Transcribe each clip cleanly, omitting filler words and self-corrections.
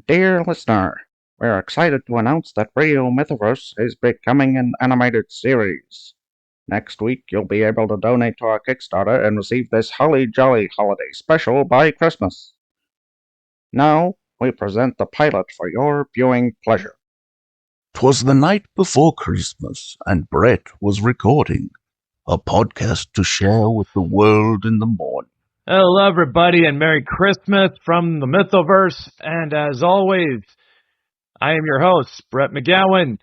Dear listener, we're excited to announce that Radio Mythoverse is becoming an animated series. Next week, you'll be able to donate to our Kickstarter and receive this holly jolly holiday special by Christmas. Now, we present the pilot for your viewing pleasure. 'Twas the night before Christmas, and Brett was recording a podcast to share with the world in the morning. Hello, everybody, and Merry Christmas from the Mythoverse. And as always, I am your host, Brett McGowan,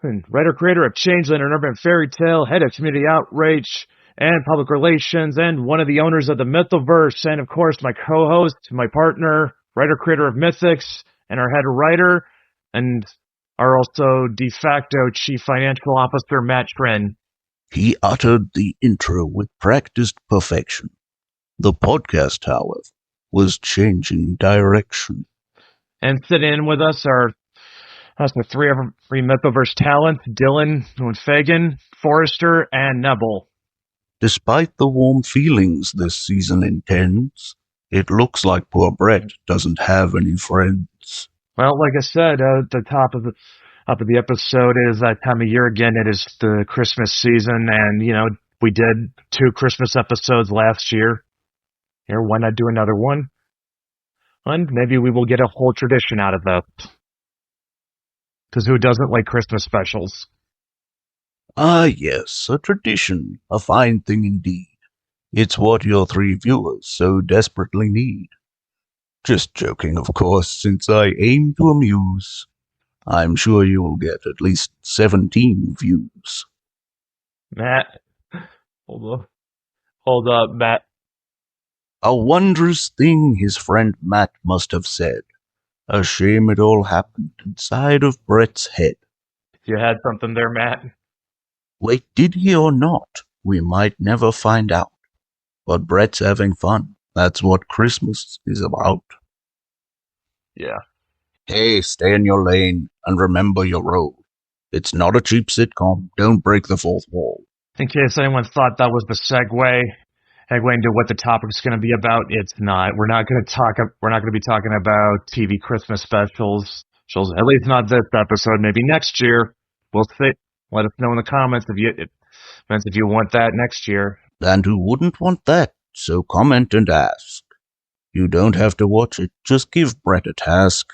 writer-creator of Changeling, an urban fairy tale, head of community outreach and public relations, and one of the owners of the Mythoverse, and of course, my co-host, my partner, writer-creator of Mythics, and our head writer, and our also de facto chief financial officer, Matt Trin. He uttered the intro with practiced perfection. The podcast, however, was changing direction. And sitting in with us are the three Mythoverse talents, Dylan, Fagan, Forrester, and Neville. Despite the warm feelings this season intends, it looks like poor Brett doesn't have any friends. Well, like I said, at the top of the episode is that time of year again. It is the Christmas season, and we did 2 Christmas episodes last year. Here, why not do another one? And maybe we will get a whole tradition out of that. Because who doesn't like Christmas specials? Ah, yes, a tradition, a fine thing indeed. It's what your 3 viewers so desperately need. Just joking, of course, since I aim to amuse. I'm sure you'll get at least 17 views. Matt, hold up, Matt. A wondrous thing his friend Matt must have said. A shame it all happened inside of Brett's head. You had something there, Matt? Wait, did he or not? We might never find out. But Brett's having fun. That's what Christmas is about. Yeah. Hey, stay in your lane and remember your road. It's not a cheap sitcom. Don't break the fourth wall. In case anyone thought that was the segue into what the topic's going to be about, it's not. We're not going to be talking about TV Christmas specials. At least not this episode. Maybe next year. We'll see. Let us know in the comments if you want that next year. And who wouldn't want that? So comment and ask. You don't have to watch it. Just give Brett a task.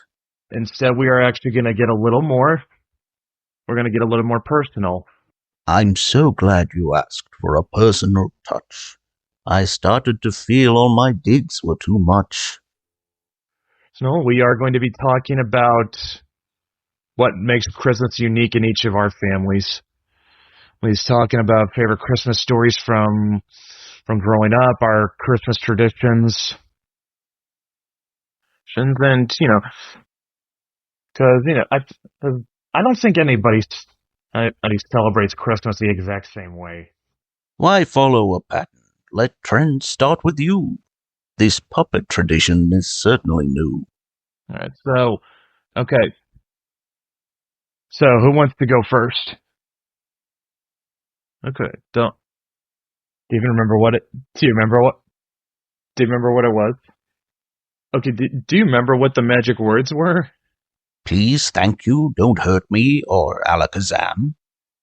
Instead, we are actually going to get a little more. We're going to get a little more personal. I'm so glad you asked for a personal touch. I started to feel all my digs were too much. So we are going to be talking about what makes Christmas unique in each of our families. He's talking about favorite Christmas stories from growing up, our Christmas traditions. And because I don't think anybody celebrates Christmas the exact same way. Why follow a pattern? Let trends start with you. This puppet tradition is certainly new. All right, so okay. So who wants to go first? Okay, do you remember what it was? Okay, do you remember what the magic words were? Please, thank you, don't hurt me, or alakazam.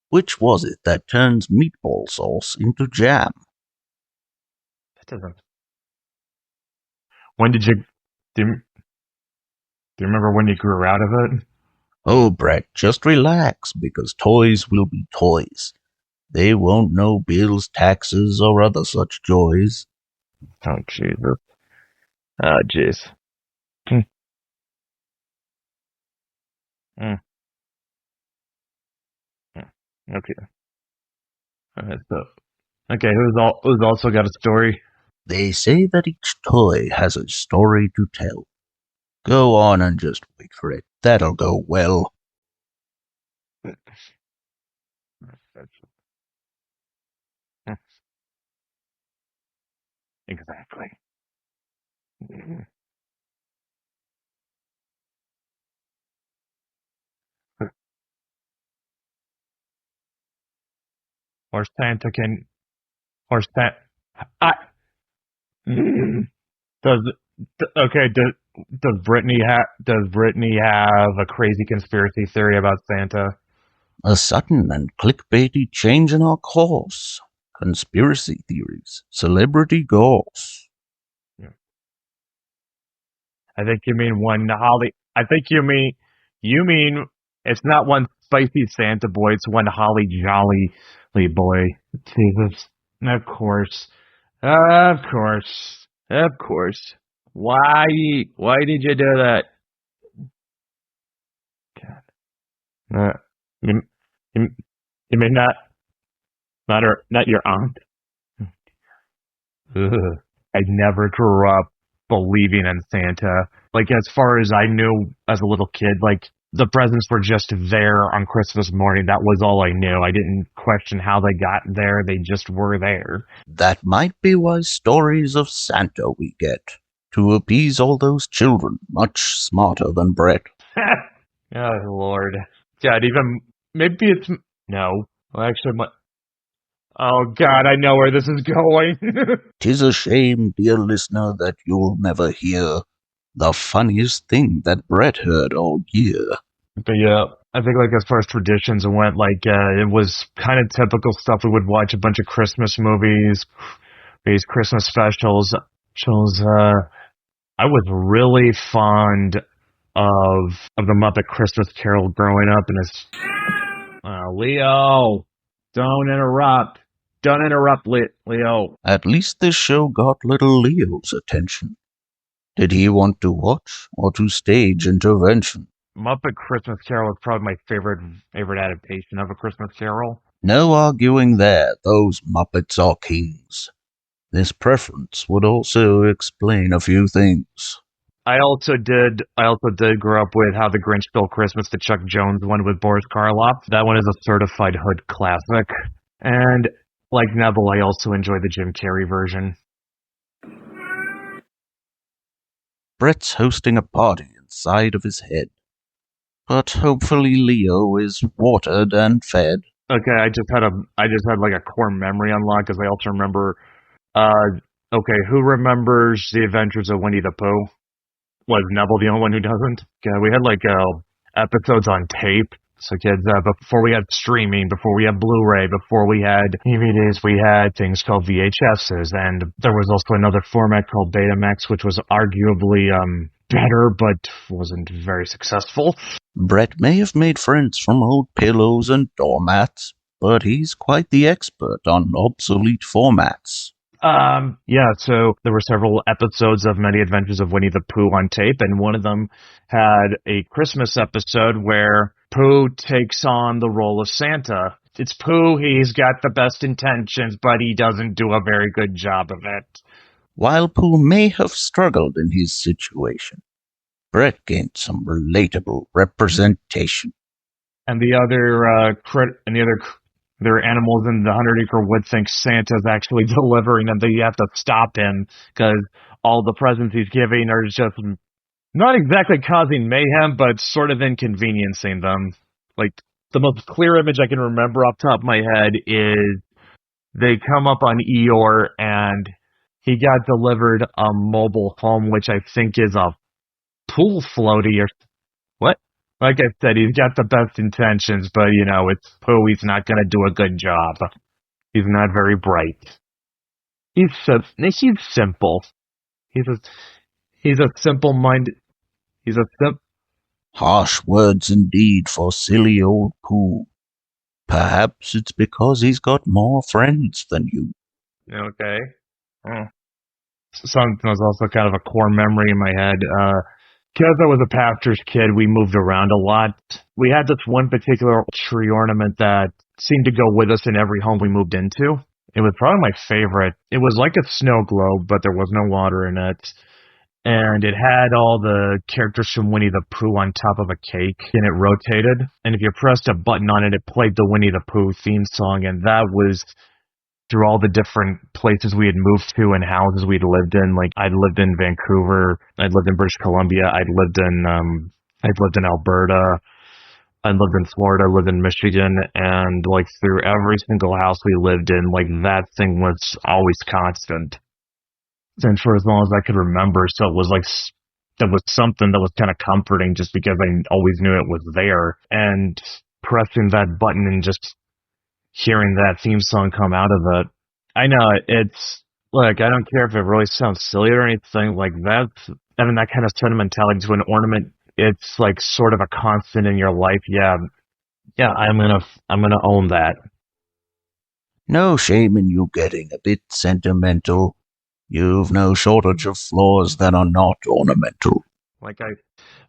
Which was it that turns meatball sauce into jam? That doesn't. When did you... Do you remember when you grew out of it? Oh, Brett, just relax, because toys will be toys. They won't know bills, taxes, or other such joys. Oh, Jesus. Oh, jeez. Okay. Okay, who's also got a story? They say that each toy has a story to tell. Go on and just wait for it. That'll go well. Exactly. Or Santa can... Or Santa... Does... Okay, Does Brittany have a crazy conspiracy theory about Santa? A sudden and clickbaity change in our course. Conspiracy theories. Celebrity goals. I think you mean one Holly. I think you mean it's not one spicy Santa boy. It's one Holly Jolly boy. Jesus, of course, of course, of course. Why? Why did you do that? God. You, you, you mean not your aunt? Ugh. I never grew up believing in Santa. Like, as far as I knew as a little kid, like, the presents were just there on Christmas morning. That was all I knew. I didn't question how they got there. They just were there. That might be why stories of Santa we get. To appease all those children much smarter than Brett. Oh, Lord. God, maybe it's, no. Well, actually, oh, God, I know where this is going. 'Tis a shame, dear listener, that you'll never hear the funniest thing that Brett heard all year. But yeah, I think like as far as traditions went, like it was kind of typical stuff. We would watch a bunch of Christmas movies, these Christmas specials. I was really fond of the Muppet Christmas Carol growing up, and it's Leo, don't interrupt. Don't interrupt, Leo. At least this show got little Leo's attention. Did he want to watch or to stage intervention? Muppet Christmas Carol is probably my favorite adaptation of A Christmas Carol. No arguing there, those Muppets are kings. This preference would also explain a few things. I also did grow up with How the Grinch Stole Christmas, the Chuck Jones one with Boris Karloff. That one is a certified hood classic. And like Neville, I also enjoy the Jim Carrey version. Brett's hosting a party inside of his head. But hopefully Leo is watered and fed. Okay, I just had like a core memory unlock because I also remember. Okay, who remembers the Adventures of Winnie the Pooh? Was Neville the only one who doesn't? Yeah, we had like episodes on tape. So kids, before we had streaming, before we had Blu-ray, before we had DVDs, we had things called VHSs, and there was also another format called Betamax, which was arguably better, but wasn't very successful. Brett may have made friends from old pillows and doormats, but he's quite the expert on obsolete formats. Yeah, so there were several episodes of Many Adventures of Winnie the Pooh on tape, and one of them had a Christmas episode where Pooh takes on the role of Santa. It's Pooh, he's got the best intentions, but he doesn't do a very good job of it. While Pooh may have struggled in his situation, Brett gained some relatable representation. And the other there are animals in the 100-acre wood think Santa's actually delivering, and you have to stop him because all the presents he's giving are just not exactly causing mayhem, but sort of inconveniencing them. Like, the most clear image I can remember off the top of my head is they come up on Eeyore, and he got delivered a mobile home, which I think is a pool floaty or what? Like I said, he's got the best intentions, but, it's Pooh. He's not going to do a good job. He's not very bright. He's simple. He's a simple-minded... Harsh words indeed for silly old Pooh. Perhaps it's because he's got more friends than you. Okay. Something was also kind of a core memory in my head. Because I was a pastor's kid, we moved around a lot. We had this one particular tree ornament that seemed to go with us in every home we moved into. It was probably my favorite. It was like a snow globe, but there was no water in it. And it had all the characters from Winnie the Pooh on top of a cake, and it rotated. And if you pressed a button on it, it played the Winnie the Pooh theme song, and that was through all the different places we had moved to and houses we'd lived in. Like, I'd lived in Vancouver, I'd lived in British Columbia, I'd lived in Alberta, I lived in Florida, lived in Michigan, and like through every single house we lived in, like that thing was always constant. And for as long as I could remember, so it was like that was something that was kind of comforting just because I always knew it was there. And pressing that button and just hearing that theme song come out of it. I know it's, look, I don't care if it really sounds silly or anything like that. Having that kind of sentimentality to an ornament, it's like sort of a constant in your life. Yeah, I'm gonna own that. No shame in you getting a bit sentimental. You've no shortage of flaws that are not ornamental.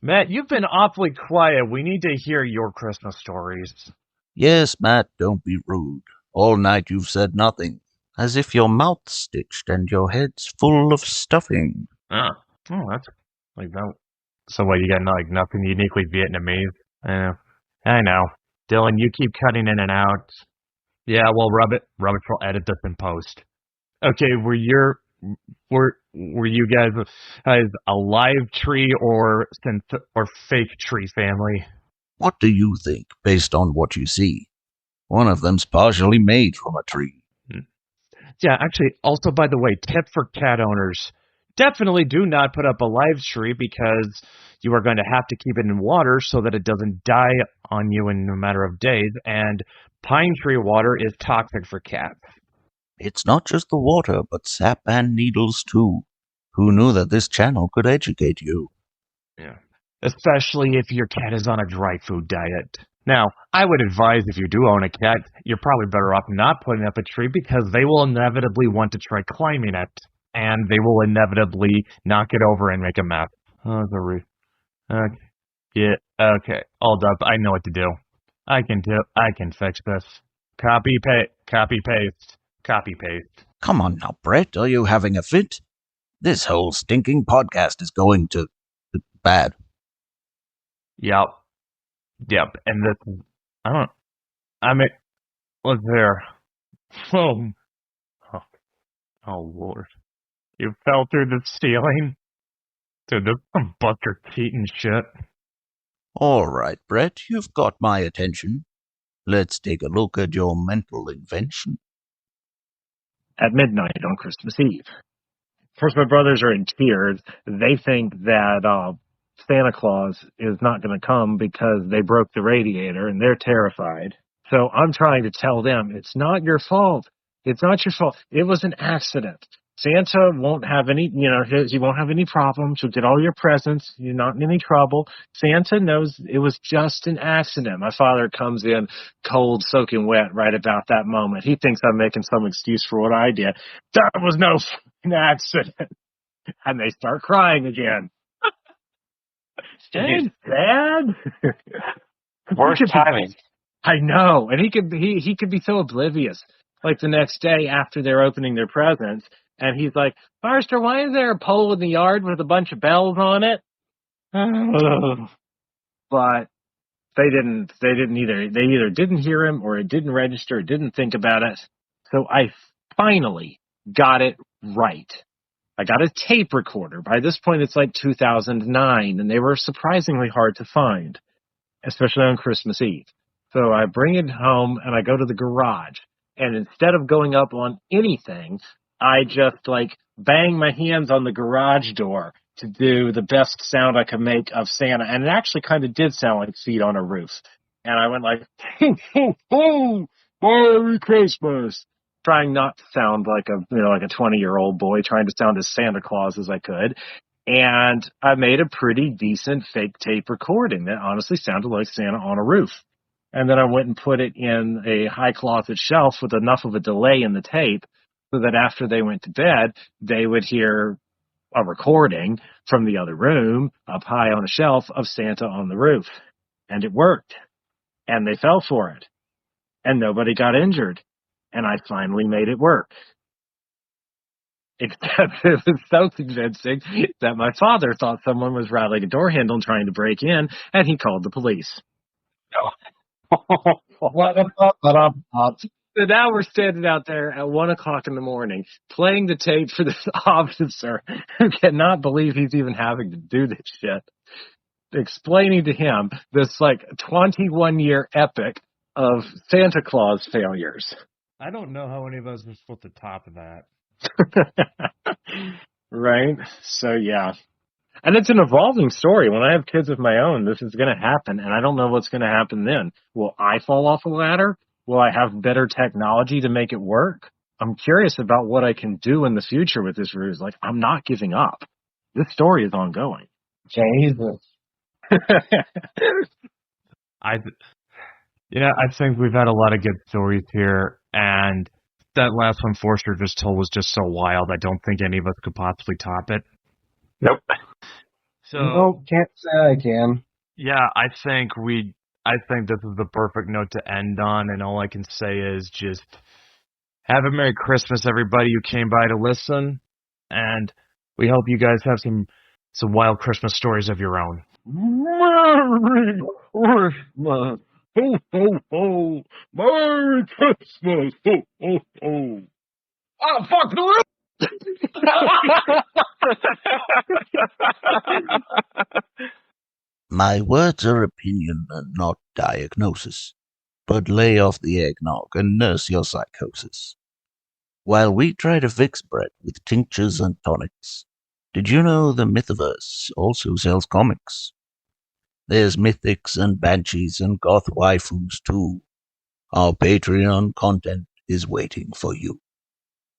Matt, you've been awfully quiet. We need to hear your Christmas stories. Yes, Matt, don't be rude. All night you've said nothing, as if your mouth's stitched and your head's full of stuffing. Oh, that's like that. So what? You got like nothing uniquely Vietnamese? I know. Dylan, you keep cutting in and out. Yeah, well, Robert will edit this in post. Okay, were you guys a live tree or fake tree family? What do you think, based on what you see? One of them's partially made from a tree. Yeah, actually, also, by the way, tip for cat owners. Definitely do not put up a live tree because you are going to have to keep it in water so that it doesn't die on you in a matter of days, and pine tree water is toxic for cats. It's not just the water, but sap and needles too. Who knew that this channel could educate you? Yeah. Especially if your cat is on a dry food diet. Now, I would advise if you do own a cat, you're probably better off not putting up a tree because they will inevitably want to try climbing it, and they will inevitably knock it over and make a mess. Yeah, okay, hold up, I know what to do. I can fix this. Copy, paste. Come on now, Brett, are you having a fit? This whole stinking podcast is going to bad. Yep, and this, what's there? Oh, Lord. You fell through the ceiling? Dude, this is some Buster Keaton shit. All right, Brett, you've got my attention. Let's take a look at your mental invention. At midnight on Christmas Eve. Of course, my brothers are in tears. They think that Santa Claus is not going to come because they broke the radiator, and they're terrified. So I'm trying to tell them, it's not your fault. It's not your fault. It was an accident. Santa won't have any, he won't have any problems. You'll get all your presents. You're not in any trouble. Santa knows it was just an accident. My father comes in cold, soaking wet right about that moment. He thinks I'm making some excuse for what I did. That was no accident. And they start crying again. It's sad. Worst timing. I know. And he could be so oblivious. Like the next day after they're opening their presents, and he's like, Barster, why is there a pole in the yard with a bunch of bells on it? But they either didn't hear him or it didn't register, didn't think about it. So I finally got it right. I got a tape recorder. By this point, it's like 2009, and they were surprisingly hard to find, especially on Christmas Eve. So I bring it home, and I go to the garage. And instead of going up on anything, I just bang my hands on the garage door to do the best sound I could make of Santa. And it actually kind of did sound like feet on a roof. And I went like, ho, Merry Christmas. Trying not to sound like a 20-year-old boy, trying to sound as Santa Claus as I could. And I made a pretty decent fake tape recording that honestly sounded like Santa on a roof. And then I went and put it in a high closet shelf with enough of a delay in the tape so that after they went to bed, they would hear a recording from the other room up high on a shelf of Santa on the roof. And it worked. And they fell for it. And nobody got injured. And I finally made it work. Except it was so convincing that my father thought someone was rattling a door handle and trying to break in, and he called the police. So now we're standing out there at 1 o'clock in the morning playing the tape for this officer who cannot believe he's even having to do this shit. Explaining to him this 21-year epic of Santa Claus failures. I don't know how any of us are supposed to top that. Right? So, yeah. And it's an evolving story. When I have kids of my own, this is going to happen, and I don't know what's going to happen then. Will I fall off a ladder? Will I have better technology to make it work? I'm curious about what I can do in the future with this ruse. Like, I'm not giving up. This story is ongoing. Jesus. I think we've had a lot of good stories here, and that last one Forster just told was just so wild. I don't think any of us could possibly top it. Nope. So, No, can't say I can. yeah, I think this is the perfect note to end on, and all I can say is just have a Merry Christmas, everybody who came by to listen, and we hope you guys have some wild Christmas stories of your own. Merry Christmas! Ho, ho, ho! Merry Christmas! Ho, ho, ho! Oh, fuck the roof! My words are opinion and not diagnosis, but lay off the eggnog and nurse your psychosis. While we try to fix Brett with tinctures and tonics, did you know the Mythoverse also sells comics? There's mythics and banshees and goth waifus too. Our Patreon content is waiting for you.